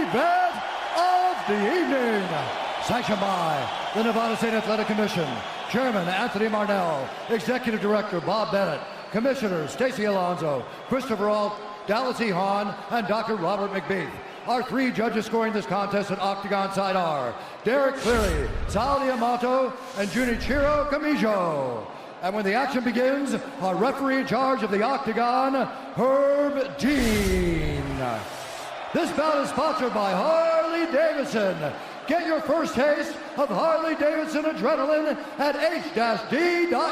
event of the evening. Sanctioned by the Nevada State Athletic Commission, Chairman Anthony Marnell, Executive Director Bob Bennett, Commissioners Stacey Alonso, Christopher Alt, Dallas E. Juan, and Dr. Robert McBeath. Our three judges scoring this contest at Octagon side are Derek Cleary, Sal Diamato, and Junichiro Kamijo. And when the action begins, our referee in charge of the Octagon, Herb Dean. This bout is sponsored by Harley-Davidson. Get your first taste of Harley-Davidson adrenaline at h-d.com.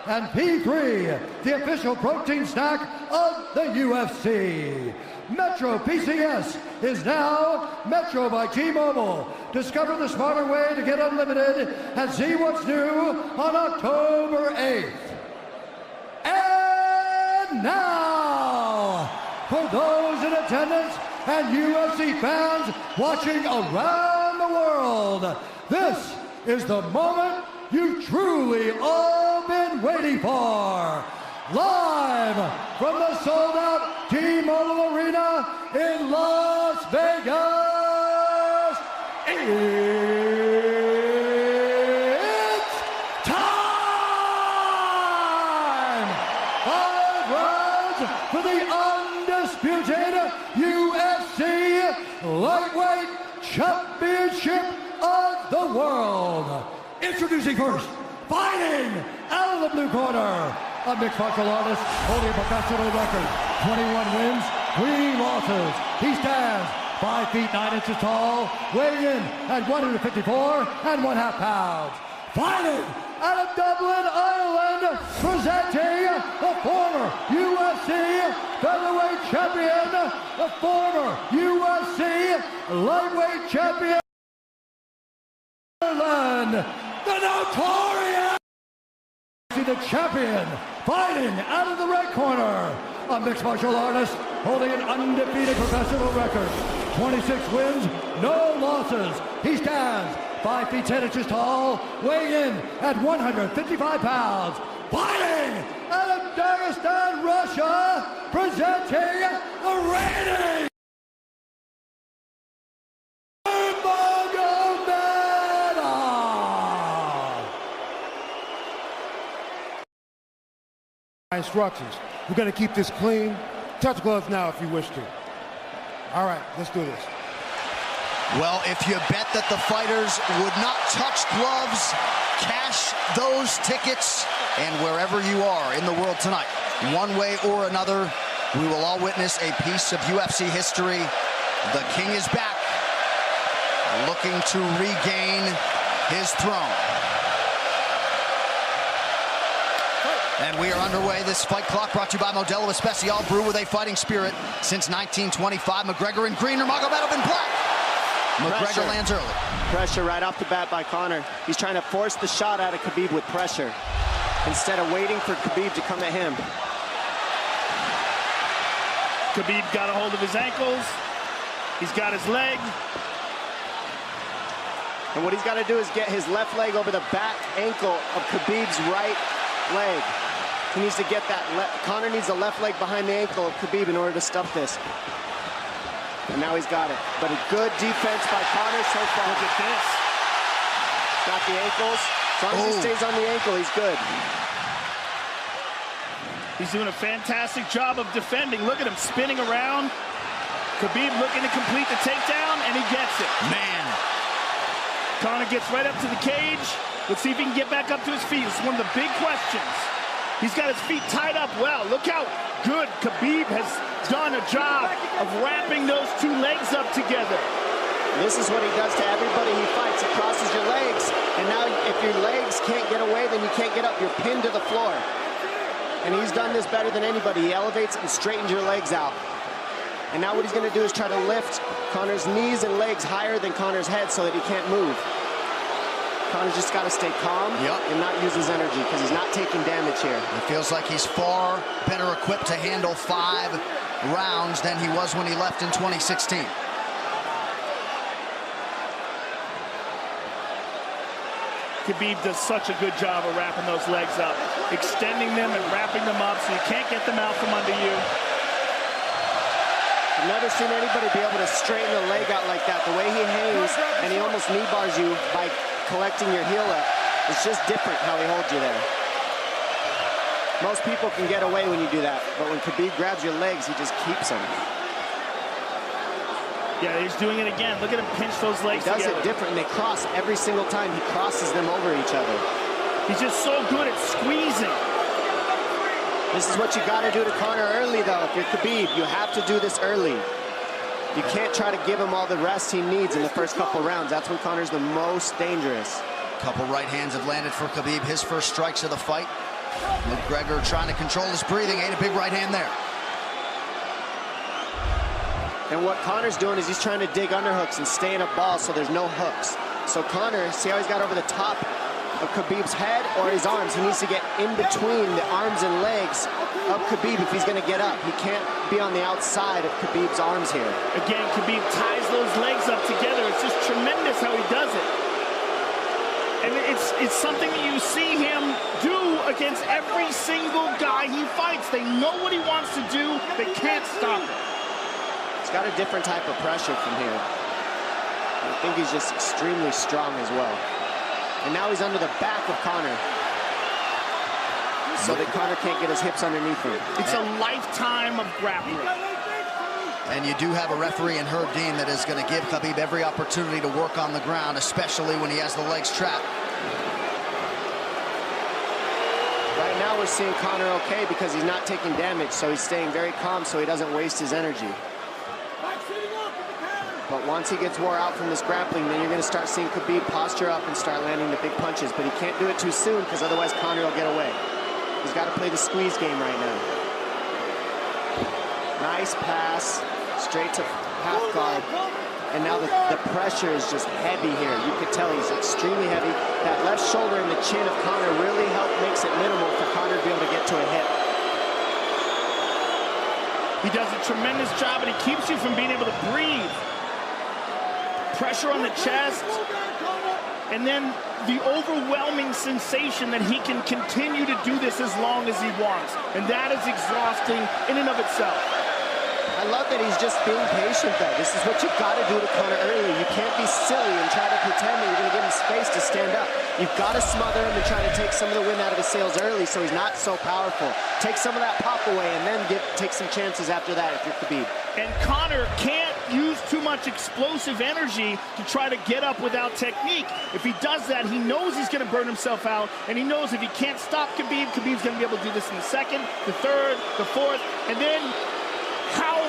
And P3, the official protein snack of the UFC. Metro PCS is now Metro by T-Mobile. Discover the smarter way to get unlimited and see what's new on October 8th. And now, for those in attendance and UFC fans watching around the world, this is the moment you've truly all been waiting for. Live from the sold-out T-Mobile Arena in Las Vegas, it's time! 5 rounds for the undisputed UFC Lightweight Championship of the World. Introducing first, fighting out of the blue corner, a mixed martial artist holding a professional record, 21 wins, 3 losses. He stands 5 feet 9 inches tall, weighing in at 154.5 pounds. Fighting out of Dublin, Ireland, presenting the former UFC featherweight champion, the former UFC lightweight champion, Ireland, the notorious, the champion, fighting out of the red corner, a mixed martial artist holding an undefeated professional record, 26 wins, no losses. He stands 5 feet 10 inches tall, weighing in at 155 pounds. Fighting out of Dagestan, Russia, presenting the reigning instructions. We're going to keep this clean. Touch gloves now if you wish to. All right, let's do this. Well, if you bet that the fighters would not touch gloves, cash those tickets, and wherever you are in the world tonight, one way or another, we will all witness a piece of UFC history. The King is back, looking to regain his throne. And we are underway. This fight clock brought to you by Modelo Especial, brew with a fighting spirit since 1925. McGregor in green, Nurmagomedov in black. McGregor lands early. Pressure right off the bat by Conor. He's trying to force the shot out of Khabib with pressure instead of waiting for Khabib to come at him. Khabib got a hold of his ankles. He's got his leg. And what he's got to do is get his left leg over the back ankle of Khabib's right leg. He needs to get that. Conor needs the left leg behind the ankle of Khabib in order to stuff this. And now he's got it. But a good defense by Conor so far. Look at this. Got the ankles. As long as he stays on the ankle, he's good. He's doing a fantastic job of defending. Look at him spinning around. Khabib looking to complete the takedown, and he gets it. Man. Conor gets right up to the cage. Let's see if he can get back up to his feet. It's one of the big questions. He's got his feet tied up well. Look how good Khabib has done a job of wrapping those two legs up together. This is what he does to everybody he fights. He crosses your legs, and now if your legs can't get away, then you can't get up. You're pinned to the floor. And he's done this better than anybody. He elevates and straightens your legs out. And now what he's going to do is try to lift Conor's knees and legs higher than Conor's head so that he can't move. Conor's just got to stay calm and not use his energy because he's not taking damage here. It feels like he's far better equipped to handle 5 rounds than he was when he left in 2016. Khabib does such a good job of wrapping those legs up, extending them and wrapping them up so you can't get them out from under you. I've never seen anybody be able to straighten a leg out like that. The way he hangs, and he almost knee bars you by collecting your heel up. It's just different how he holds you there. Most people can get away when you do that, but when Khabib grabs your legs, he just keeps them. Yeah, he's doing it again. Look at him pinch those legs together. He does it different, and they cross every single time. He crosses them over each other. He's just so good at squeezing. This is what you got to do to Conor early, though. If you're Khabib, you have to do this early. You can't try to give him all the rest he needs in the first couple rounds. That's when Conor's the most dangerous. Couple right hands have landed for Khabib. His first strikes of the fight. McGregor trying to control his breathing. Ate a big right hand there. And what Conor's doing is he's trying to dig underhooks and stay in a ball so there's no hooks. So Conor, see how he's got over the top of Khabib's head or his arms? He needs to get in between the arms and legs of Khabib if he's going to get up. He can't be on the outside of Khabib's arms here. Again, Khabib ties those legs up together. It's just tremendous how he does it. And it's something that you see him do against every single guy he fights. They know what he wants to do. They can't stop it. He's got a different type of pressure from here. I think he's just extremely strong as well. And now he's under the back of Conor, so that Conor can't get his hips underneath him. It's a lifetime of grappling. And you do have a referee in Herb Dean that is going to give Khabib every opportunity to work on the ground, especially when he has the legs trapped. Right now we're seeing Conor okay because he's not taking damage, so he's staying very calm so he doesn't waste his energy. But once he gets wore out from this grappling, then you're going to start seeing Khabib posture up and start landing the big punches. But he can't do it too soon because otherwise Conor will get away. He's got to play the squeeze game right now. Nice pass, straight to half guard. And now the pressure is just heavy here. You could tell he's extremely heavy. That left shoulder and the chin of Conor really makes it minimal for Conor to be able to get to a hit. He does a tremendous job, and he keeps you from being able to breathe. Pressure on the chest, and then the overwhelming sensation that he can continue to do this as long as he wants. And that is exhausting in and of itself. I love that he's just being patient, though. This is what you've got to do to Conor early. You can't be silly and try to pretend that you're going to give him space to stand up. You've got to smother him and try to take some of the wind out of his sails early so he's not so powerful. Take some of that pop away and then take some chances after that if you're Khabib. And Conor can't use too much explosive energy to try to get up without technique. If he does that, he knows he's going to burn himself out, and he knows if he can't stop Khabib, Khabib's going to be able to do this in the second, the third, the fourth, and then how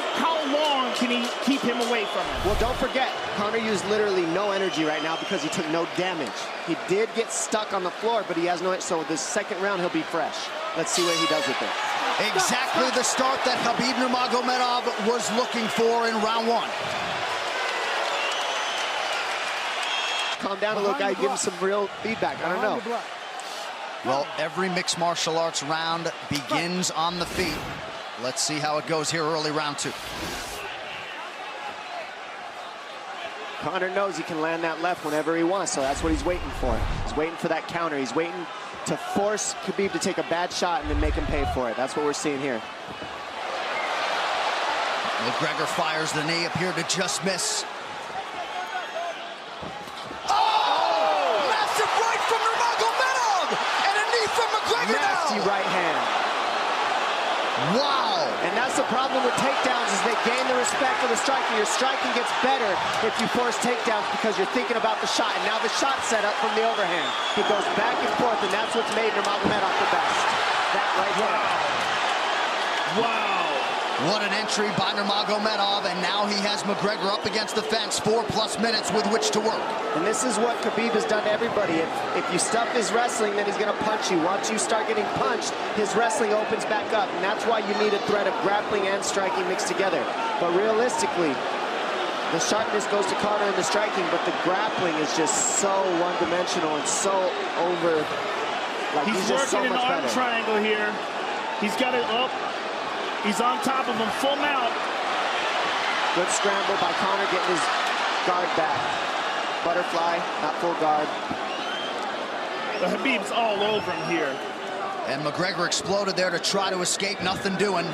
long can he keep him away from him? Well, don't forget, Conor used literally no energy right now because he took no damage. He did get stuck on the floor, but he has no, so this second round he'll be fresh. Let's see what he does with it. Exactly the start that Khabib Nurmagomedov was looking for in round one. Calm down a little, guy. Give him some real feedback. I don't know. Well, every mixed martial arts round begins on the feet. Let's see how it goes here early round two. Conor knows he can land that left whenever he wants, so that's what he's waiting for. He's waiting for that counter. He's waiting to force Khabib to take a bad shot and then make him pay for it. That's what we're seeing here. McGregor fires the knee, appeared to just miss. Oh! Massive right from Nurmagomedov! And a knee from McGregor now! Nasty right hand. Wow! And that's the problem with takedowns is they gain the respect of the striker. Your striking gets better if you force takedowns because you're thinking about the shot. And now the shot set up from the overhand. He goes back and forth, and that's what's made Nurmagomedov the best. That right hand. Wow. What an entry by Nurmagomedov, and now he has McGregor up against the fence, 4+ minutes with which to work. And this is what Khabib has done to everybody. If you stuff his wrestling, then he's going to punch you. Once you start getting punched, his wrestling opens back up, and that's why you need a threat of grappling and striking mixed together. But realistically, the sharpness goes to Conor in the striking, but the grappling is just so one-dimensional and so over. Like He's just working so much an arm better. triangle here. He's got it up. He's on top of him, full mount. Good scramble by Conor, getting his guard back. Butterfly, not full guard. The Khabib's all over him here. And McGregor exploded there to try to escape, nothing doing.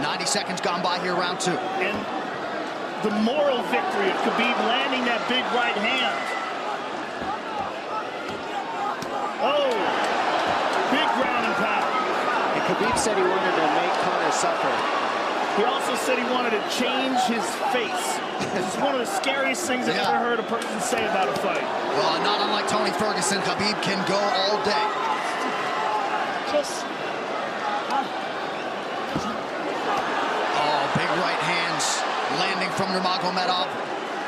90 seconds gone by here, round two. And the moral victory of Khabib landing that big right hand. Oh, big ground and pound. And Khabib said he wanted to make Conor suffer. He also said he wanted to change his face. This is one of the scariest things I've ever heard a person say about a fight. Well, not unlike Tony Ferguson, Khabib can go all day. Oh, big right hands landing from Nurmagomedov,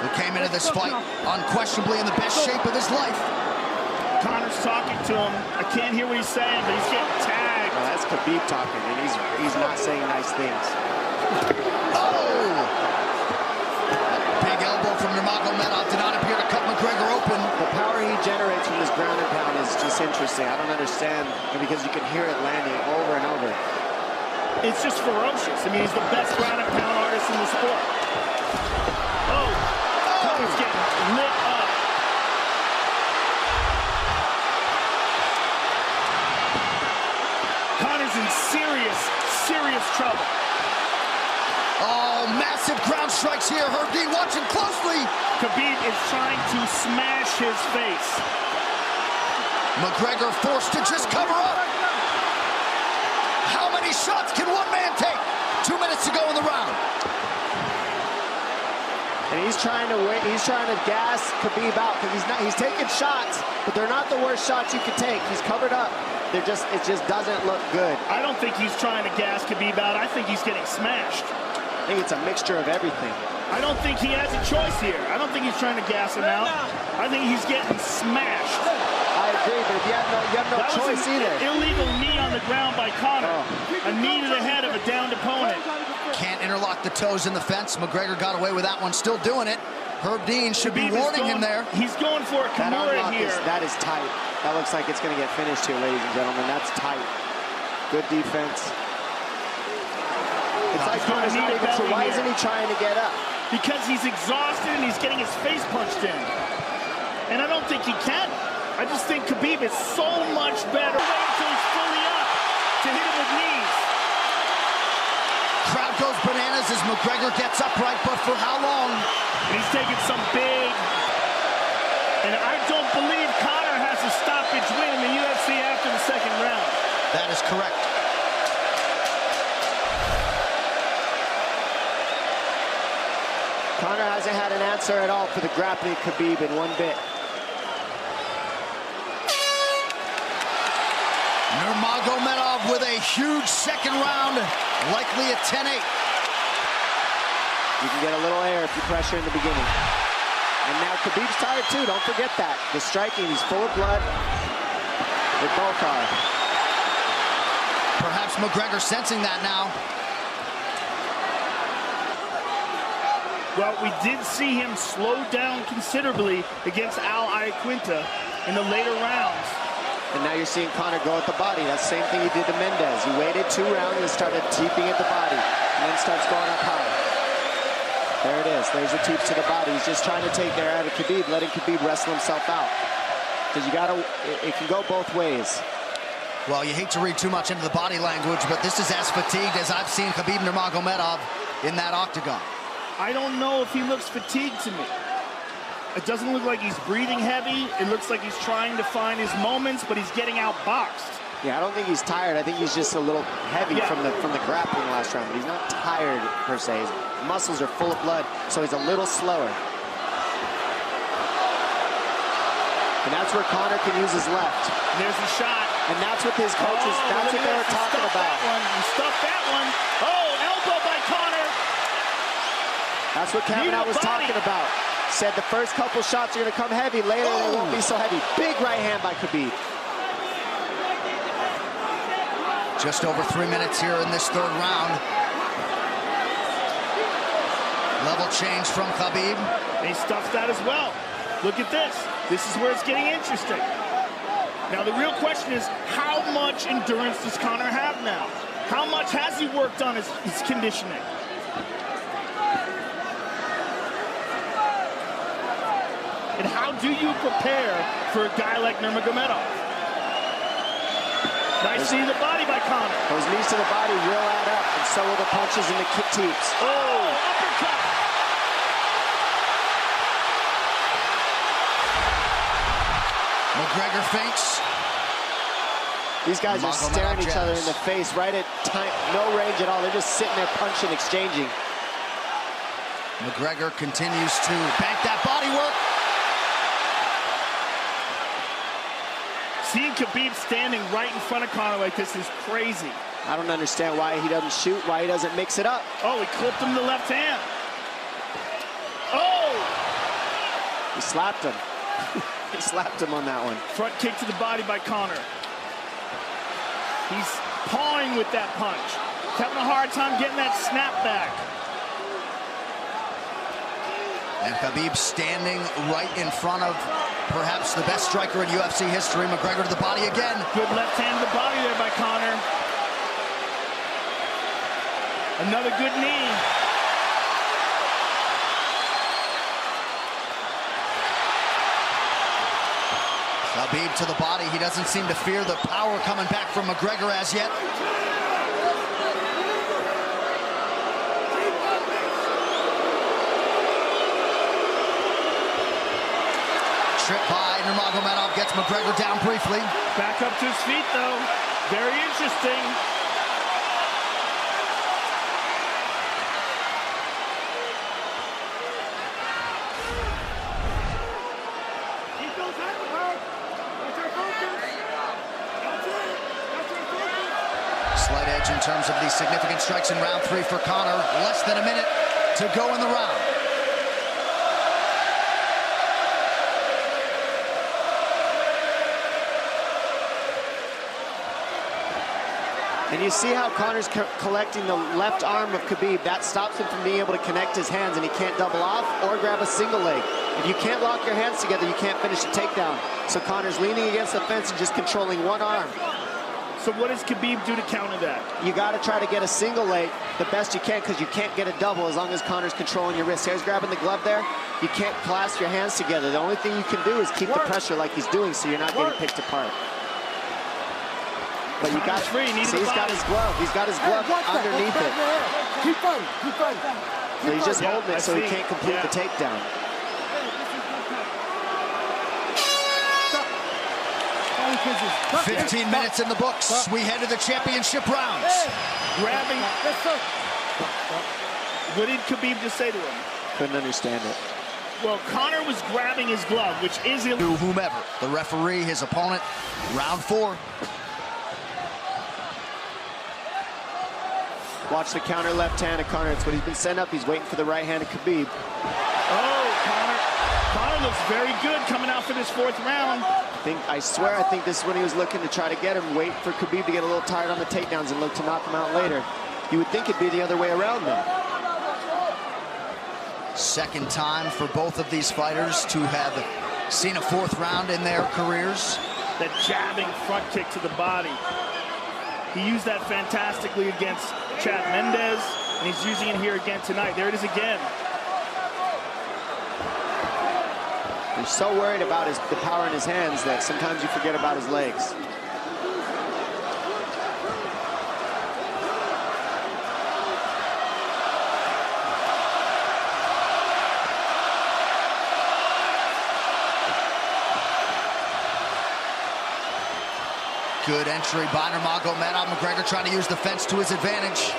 who came into this fight unquestionably in the best shape of his life. Conor's talking to him. I can't hear what he's saying, but he's getting tagged. Well, that's Khabib talking, and he's not saying nice things. Oh! Big elbow from Nurmagomedov did not appear to cut McGregor open. The power he generates from this ground and pound is just interesting. I don't understand, because you can hear it landing over and over. It's just ferocious. I mean, he's the best ground and pound artist in the sport. Oh! Conor's getting lit up. Conor's in serious trouble. Oh, massive ground strikes here. Herb Dean watching closely. Khabib is trying to smash his face. McGregor forced to just cover up. How many shots can one man take? 2 minutes to go in the round. And he's trying to wait. He's trying to gas Khabib out, because he's taking shots, but they're not the worst shots you could take. He's covered up. It just doesn't look good. I don't think he's trying to gas Khabib out. I think he's getting smashed. I think it's a mixture of everything. I don't think he has a choice here. I don't think he's trying to gas him out. I think he's getting smashed. I agree, but you have no choice either. Illegal knee on the ground by Conor. A knee to the head of a downed opponent. Can't interlock the toes in the fence. McGregor got away with that one, still doing it. Herb Dean should be warning him there. He's going for a Kimura here. That is tight. That looks like it's going to get finished here, ladies and gentlemen. That's tight. Good defense. It's like Conor's not even sure. Why isn't he trying to get up? Because he's exhausted and he's getting his face punched in. And I don't think he can. I just think Khabib is so much better. Wait until he's fully up to hit him with knees. Crowd goes bananas as McGregor gets upright, but for how long? And he's taking some big... And I don't believe Conor has a stoppage win in the UFC after the second round. That is correct. Conor hasn't had an answer at all for the grappling Khabib in one bit. Nurmagomedov with a huge second round, likely a 10-8. You can get a little air if you pressure in the beginning. And now Khabib's tired too, don't forget that. The striking, he's full of blood. They both are. Perhaps McGregor sensing that now. Well, we did see him slow down considerably against Al Iaquinta in the later rounds. And now you're seeing Conor go at the body. That's the same thing he did to Mendez. He waited 2 rounds and started teeping at the body, and then starts going up high. There it is. There's the teeps to the body. He's just trying to take there out of Khabib, letting Khabib wrestle himself out. Because you gotta, it can go both ways. Well, you hate to read too much into the body language, but this is as fatigued as I've seen Khabib Nurmagomedov in that octagon. I don't know if he looks fatigued to me. It doesn't look like he's breathing heavy. It looks like he's trying to find his moments, but he's getting outboxed. Yeah, I don't think he's tired. I think he's just a little heavy from the grappling last round, but he's not tired per se. His muscles are full of blood, so he's a little slower. And that's where Conor can use his left. There's a shot. And that's what his coaches, that's what they were talking about. He stuffed that one. Oh, elbow by Conor. That's what Kavanaugh was talking about. Said the first couple shots are going to come heavy. Later, they won't be so heavy. Big right hand by Khabib. Just over 3 minutes here in this third round. Level change from Khabib. He stuffs that as well. Look at this. This is where it's getting interesting. Now, the real question is, how much endurance does Conor have now? How much has he worked on his conditioning? And how do you prepare for a guy like Nurmagomedov? Nice knee to the body by Conor. Those knees to the body will add up, and so will the punches and the kick teeps. Oh, uppercut. McGregor feints. These guys are staring each other in the face right at time, no range at all. They're just sitting there punching, exchanging. McGregor continues to bank that body work. Seeing Khabib standing right in front of Conor like this is crazy. I don't understand why he doesn't shoot, why he doesn't mix it up. Oh, he clipped him the left hand. Oh! He slapped him. He slapped him on that one. Front kick to the body by Conor. He's pawing with that punch. He's having a hard time getting that snap back. And Khabib standing right in front of perhaps the best striker in UFC history. McGregor to the body again. Good left hand to the body there by Conor. Another good knee. Khabib to the body. He doesn't seem to fear the power coming back from McGregor as yet. Trip by Nurmagomedov, gets McGregor down briefly. Back up to his feet, though. Very interesting. Slight edge in terms of the significant strikes in round 3 for Conor. Less than a minute to go in the round. And you see how Conor's collecting the left arm of Khabib. That stops him from being able to connect his hands, and he can't double off or grab a single leg. If you can't lock your hands together, you can't finish the takedown. So Conor's leaning against the fence and just controlling one arm. So what does Khabib do to counter that? You got to try to get a single leg the best you can, because you can't get a double as long as Conor's controlling your wrist. Here's grabbing the glove there. You can't clasp your hands together. The only thing you can do is keep the pressure like he's doing, so you're not getting picked apart. But you got free. See, he's got his glove. He's got his glove underneath it. Keep fighting. Keep fighting. So he's just holding it so he can't complete the takedown. Stop. 15 minutes in the books. We head to the championship rounds. Grabbing. What did Khabib just say to him? Couldn't understand it. Well, Conor was grabbing his glove, which is illegal. To whomever, the referee, his opponent, round 4. Watch the counter left hand of Conor. It's what he's been setting up. He's waiting for the right hand of Khabib. Oh, Conor looks very good coming out for this 4th round. I swear, I think this is when he was looking to try to get him, wait for Khabib to get a little tired on the takedowns and look to knock him out later. You would think it'd be the other way around, though. Second time for both of these fighters to have seen a 4th round in their careers. That jabbing front kick to the body. He used that fantastically against Chad Mendes, and he's using it here again tonight. There it is again. He's so worried about the power in his hands that sometimes you forget about his legs. Good entry by Nurmagomedov. McGregor trying to use the fence to his advantage.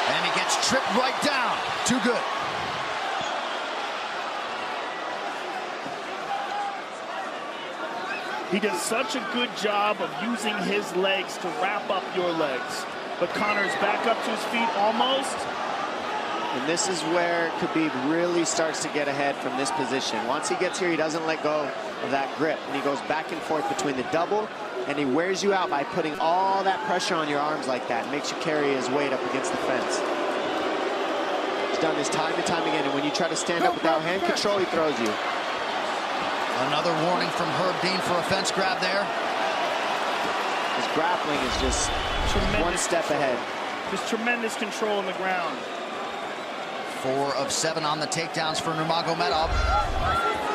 And he gets tripped right down. Too good. He does such a good job of using his legs to wrap up your legs. But Conor's back up to his feet almost. And this is where Khabib really starts to get ahead from this position. Once he gets here, he doesn't let go of that grip. And he goes back and forth between the double, and he wears you out by putting all that pressure on your arms like that. Makes you carry his weight up against the fence. He's done this time and time again. And when you try to stand up without hand control, he throws you. Another warning from Herb Dean for a fence grab there. His grappling is just one step ahead. Just tremendous control on the ground. 4 of 7 on the takedowns for Nurmagomedov.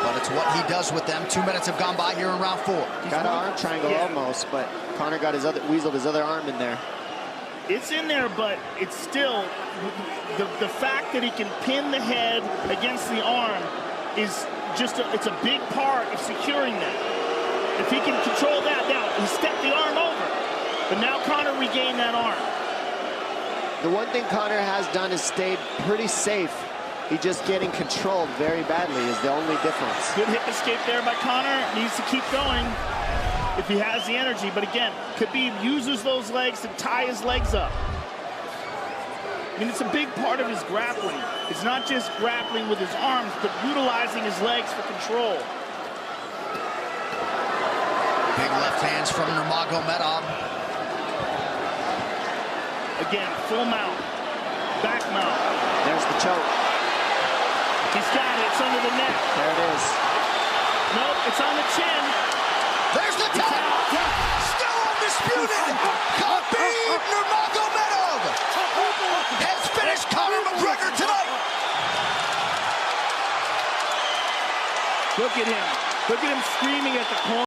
But it's what he does with them. 2 minutes have gone by here in round 4. Got an arm triangle almost, but Conor got weaseled his other arm in there. It's in there, but it's still the fact that he can pin the head against the arm is just it's a big part of securing that. If he can control that, now he stepped the arm over. But now Conor regained that arm. The one thing Conor has done is stayed pretty safe. He's just getting controlled very badly is the only difference. Good hip escape there by Conor. Needs to keep going if he has the energy. But again, Khabib uses those legs to tie his legs up. I mean, it's a big part of his grappling. It's not just grappling with his arms, but utilizing his legs for control. Big left hands from Nurmagomedov. Again, full mount, back mount. There's the choke. He's got it, it's under the neck. There it is. Nope, it's on the chin. There's the tap. Still undisputed. Khabib Nurmagomedov has finished Conor McGregor tonight. Look at him. Look at him screaming at the corner.